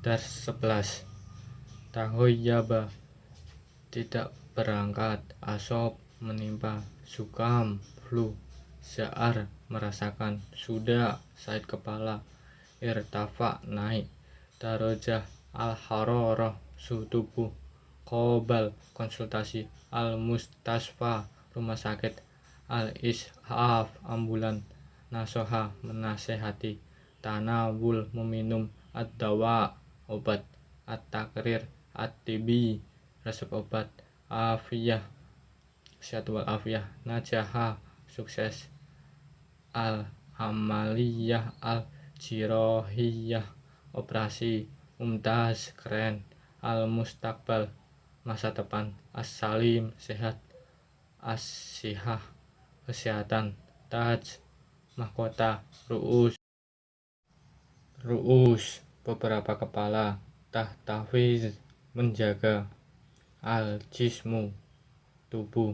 Dars 11. Tahoyaba, tidak berangkat. Asob, menimpa. Sukam, flu. Za'ar, merasakan. Sudah, sakit kepala. Irtafa, naik. Darajah, al-harorah, suhu tubuh. Qobal, konsultasi. Al-mustasfa, rumah sakit. Al-ishaf, ambulan. Nasoha, menasehati. Tanawul, meminum. Ad-dawa, obat. At-takrir, at-tibi, resep obat. Afiyah, sehat wal afiyah. Najaha, sukses. Al-amaliyah, al-jirohiyah, operasi. Mumtaz, keren. Al-mustaqbal, masa depan. As-salim, sehat. As-sihah, kesehatan. Taj, mahkota. Ru'us, beberapa kepala. Tahtafiz, menjaga. Al-jismu, tubuh.